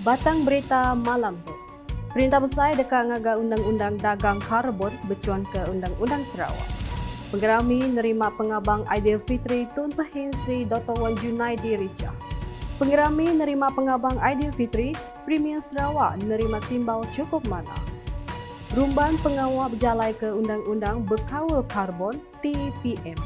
Batang berita malam tu. Perintah Besar dekat ngaga Undang-Undang Dagang Karbon bercuan ke Undang-Undang Sarawak. Penggerami nerima pengabang Aidilfitri Tun Pehin Sri Dr. Wan Junaidi Richah. Penggerami nerima pengabang Aidilfitri Premier Sarawak nerima timbau cukup mana. Rumban pengawal berjalai ke Undang-Undang Berkawal Karbon TPM.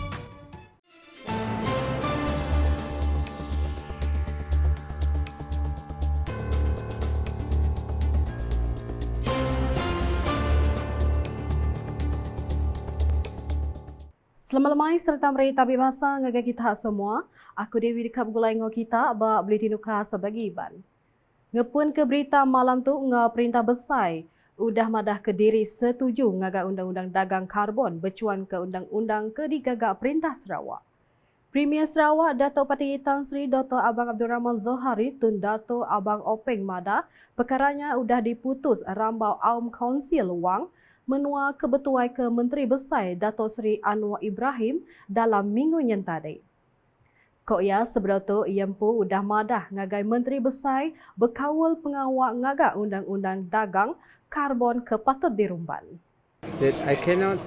Selamat lemai serta meri tabik bahasa ngaga kita semua. Aku Dewi dekat gulai ngo kita ba beli tinuka sebagi iban. Ngepun ke berita malam tu nga perintah besar udah madah ke diri setuju ngaga Undang-Undang Dagang Karbon bercuan ke Undang-Undang ke digagak Perintah Sarawak. Premier Sarawak Dato' Pati Tan Sri Dr. Abang Abdul Rahman Zohari Tun Dato' Abang Openg Mada perkaranya udah diputus rambau Aum Kaunsil Wang menua kebetuai ke Menteri Besar Dato' Sri Anwar Ibrahim dalam minggu yang tadi. Kok ya sebelum tu iempu udah madah ngagai Menteri Besar berkawal pengawal ngagak Undang-Undang Dagang Karbon ke patut dirumban. That I cannot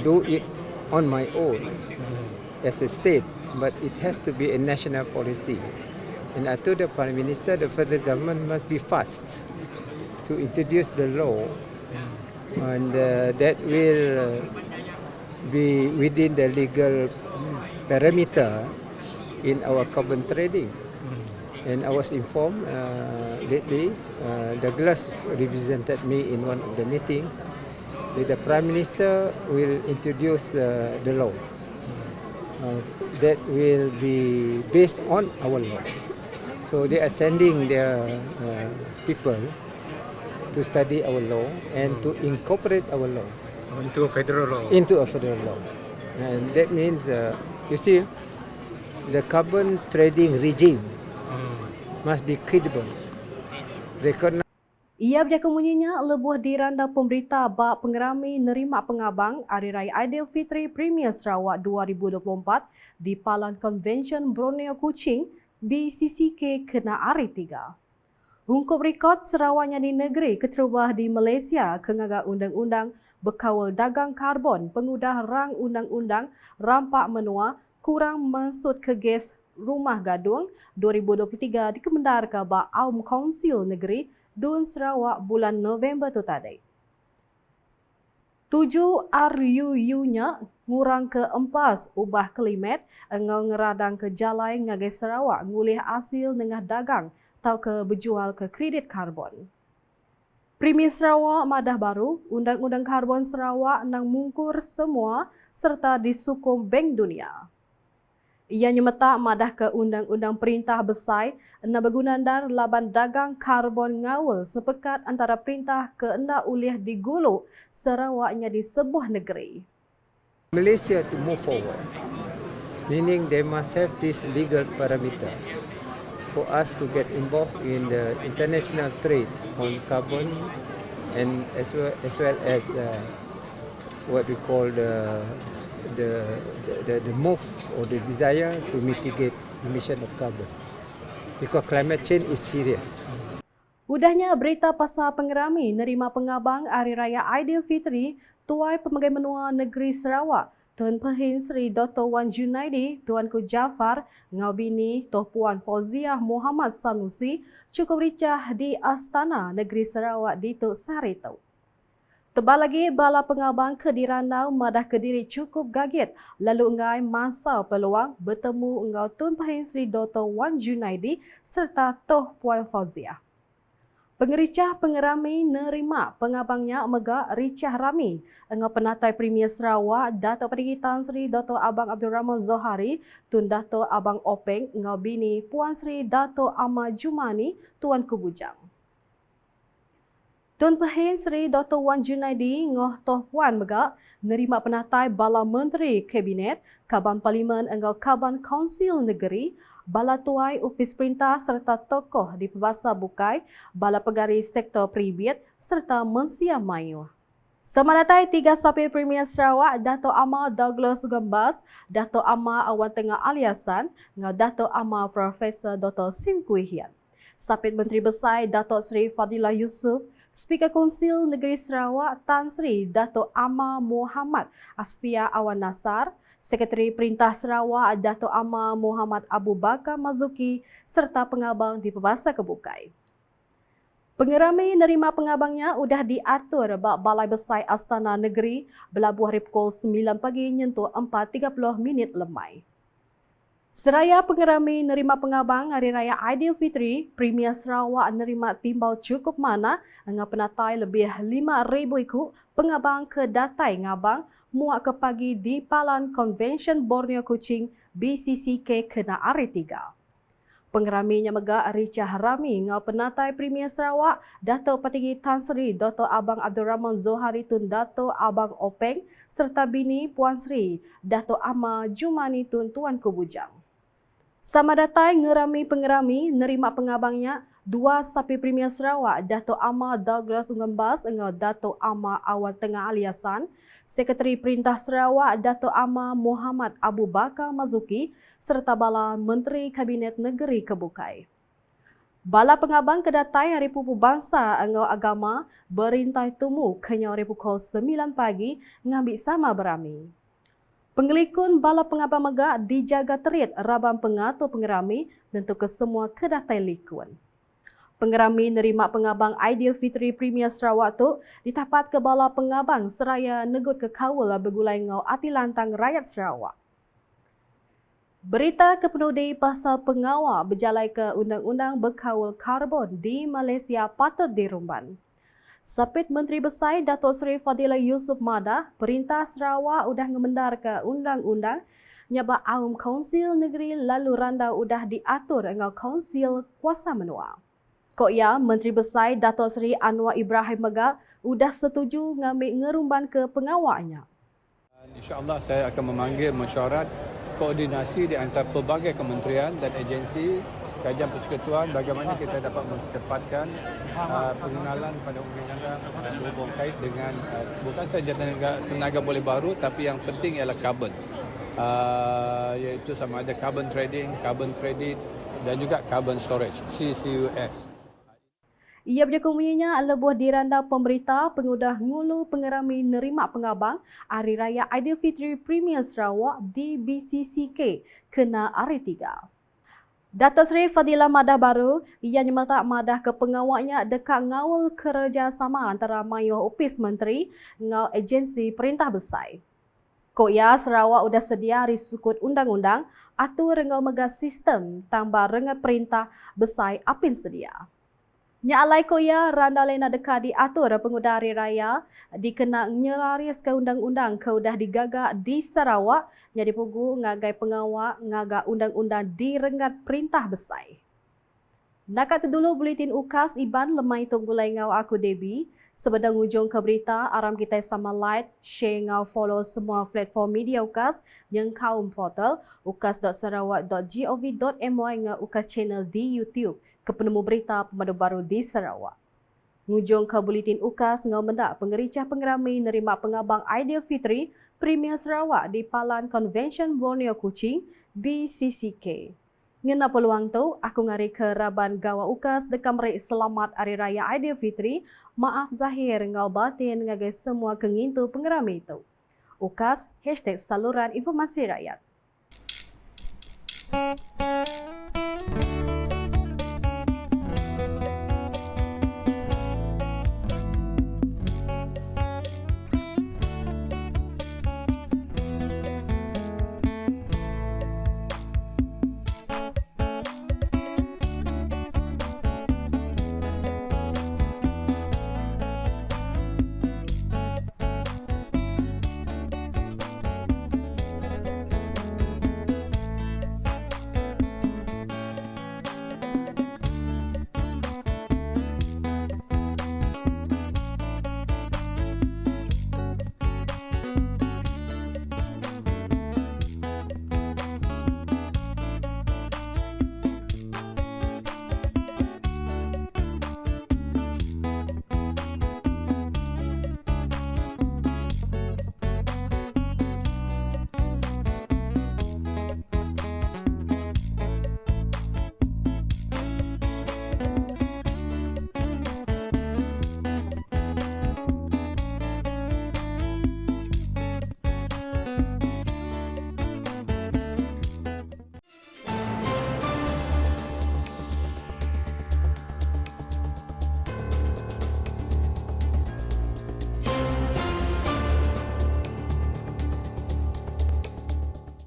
do it on my own as a state, but it has to be a national policy. And I told the Prime Minister, the federal government must be fast to introduce the law, and that will be within the legal parameter in our carbon trading. And I was informed lately, Douglas represented me in one of the meetings, that the Prime Minister will introduce the law. That will be based on our law. So they are sending their people to study our law and to incorporate our law into a federal law. And that means, you see, the carbon trading regime must be credible, recognized. Ia berjaka munyinya lebuh diranda pemberita bak penggerami nerima pengabang Hari Raya Aidilfitri Premier Sarawak 2024 di Palan Convention Borneo Kuching BCCK kena hari 3. Hungkup rekod Sarawaknya di negeri keterubah di Malaysia kengaga Undang-Undang Berkawal Dagang Karbon pengudah rang Undang-Undang Rampak Menua kurang maksud ke gas Rumah Gadung 2023 dikemendar ke bak Aum Kaunsil Negeri Dun Sarawak bulan November tu tadi. 7 RUU-nya ngurang ke empas ubah klimat engau ngeradang ke jalai ngagai Sarawak ngulih hasil nengah dagang tau ke berjual ke kredit karbon. Premier Sarawak madah baru Undang-Undang Karbon Sarawak nang mungkur semua serta disukung Bank Dunia. Ia nyemeta madah ke Undang-Undang Perintah Besar na bergunandar laban dagang karbon ngawal sepekat antara perintah ke enda ulih digulu Sarawaknya di sebuah negeri. Malaysia to move forward, meaning they must have this legal parameter for us to get involved in the international trade on carbon, and as well as what we call the move or the desire to mitigate emission of carbon, because climate change is serious. Udahnya berita pasal penggerami nerima pengabang Hari Raya Aidilfitri Tuai Pemagai Menua Negeri Sarawak Tuan Pehin Sri Dr. Wan Junaidi, Tuanku Jafar, Ngau Bini, Toh Puan Fauziah Muhammad Sanusi cukup ricah di Astana Negeri Sarawak di Tuk Sari Tau. Tebal lagi bala pengabang ke Dirandau madah Kediri cukup gaget lalu engai masa peluang bertemu engau Tun Pehin Sri Dr. Wan Junaidi serta Toh Puan Fauziah. Pengericah pengerami nerima pengabangnya mega Ricah Rami engau penatai Premier Sarawak Dato' Pati Tan Sri Dr. Abang Abdul Rahman Zohari Tun Dato' Abang Openg engau bini Puan Sri Dato' Ahmad Jumani Tuanku Bujang. Tun Pehin Sri Dr. Wan Junaidi ngoh Toh Puan mega nerima penatai bala menteri kabinet, Kaban Parlimen engau Kaban Kaunsil Negeri, bala tuai upis perintah serta tokoh di Pembasa Bukai, bala pegari sektor peribit serta Mensia Mayu. Semadatai 3 sapi Premier Sarawak Dato' Amar Douglas Gambas, Dato' Amar Awan Tengah Aliasan, ngau Dato' Amar Profesor Dr. Sim Kui Hian. Sapit Menteri Besar Datuk Seri Fadilah Yusof, Speaker Konsil Negeri Sarawak Tan Sri Datuk Amar Muhammad Asfia Awan Nasar, Sekretari Perintah Sarawak Datuk Amar Muhammad Abu Bakar Mazuki serta pengabang di Perbasa Kebukai. Pengerami nerima pengabangnya sudah diatur bak Balai Besar Astana Negeri berlabuh hari pukul 9 pagi nyentuh 4.30 minit lemai. Seraya pengerami nerima pengabang Hari Raya Aidilfitri, Premier Sarawak nerima timbal cukup mana dengan penatai lebih 5,000 ikut pengabang ke datai ngabang muak ke pagi di Palan Convention Borneo Kuching BCCK kena hari 3. Pengeraminya megak Richah Rami ngau penatai Premier Sarawak Dato' Petinggi Tan Sri Dr. Abang Abdul Rahman Zohari Tun Dato' Abang Openg serta bini Puan Sri Dato' Amar Jumani Tun Tuanku Bujang. Sama datai ngerami pengerami nerima pengabangnya dua sapi Premier Sarawak Dato' Amar Douglas Ungembas dengan Dato' Amar Awan Tengah Aliasan, Sekretari Perintah Sarawak Dato' Amar Muhammad Abu Bakar Mazuki serta bala Menteri Kabinet Negeri Kebukai. Bala pengabang kedatai Hari Pupu Bangsa engau agama berintai tumu kenyau hari pukul 9 pagi ngambil sama berami. Penggelikun bala pengabang megak dijaga terit rabang pengatur pengerami untuk ke semua kedatai likun. Pengerami nerima pengabang Aidilfitri Premier Sarawak tu ditapat ke bala pengabang seraya negut ke kawal bergulai ngau ati lantang rakyat Sarawak. Berita kepenudi pasal pengawal berjalai ke undang-undang berkawal karbon di Malaysia patut dirumban. Sapit Menteri Besar Datuk Seri Fadilah Yusof Madah, Perintah Sarawak udah ngemendar ke undang-undang nyabak Aum Kaunsil Negeri lalu randau udah diatur dengan Kaunsil Kuasa Menua. Kok ya, Menteri Besar Datuk Seri Anwar Ibrahim Megak udah setuju ngambil ngerumban ke pengawalnya. InsyaAllah saya akan memanggil mesyuarat koordinasi di antara pelbagai kementerian dan agensi kajian persekutuan bagaimana kita dapat mempercepatkan pengenalan pada undang-undang berhubung kait dengan bukan saja tenaga boleh baru tapi yang penting ialah carbon, iaitu sama ada carbon trading, carbon credit dan juga carbon storage CCUS. Ia berjakumunyinya lebuh diranda pemerintah pengudah ngulu pengerami nerima pengabang Hari Raya Aidilfitri Premier Sarawak di BCCK kena hari 3. Datuk Seri Fadilah Madah baru, ia nyemata madah ke pengawalnya dekat ngawal kerjasama antara Mayuh Opis Menteri dengan agensi perintah besar. Kok ya Sarawak udah sedia risukut undang-undang atur rengau megah sistem tambah rengat perintah besar apin sedia. Nyalai ko ya randa lena dekat diatur pengudah hari raya dikena nyelaris ke undang-undang ke udah digagak di Sarawak nya dipugu ngagai pengawal ngagak undang-undang direngat perintah besar. Nakat dulu buletin UKAS Iban lemai tunggulai ngau aku Debbie. Sebedang ujung ke berita aram kita sama like, share ngau follow semua platform media UKAS yang kaum portal ukas.sarawak.gov.my ngau UKAS channel di YouTube ke penemu berita pemadu baru di Sarawak. Ngujung ke buletin UKAS ngau mendak pengericah pengerami nerima pengabang Aidilfitri Premier Sarawak di Palan Convention Borneo Kuching BCCK. Ngena peluang tu, aku ngari ke Raban Gawa UKAS dekam rek selamat Hari Raya Aidilfitri. Maaf zahir ngau batin ngagai semua kengintu pengerami itu. UKAS #saluran informasi rakyat.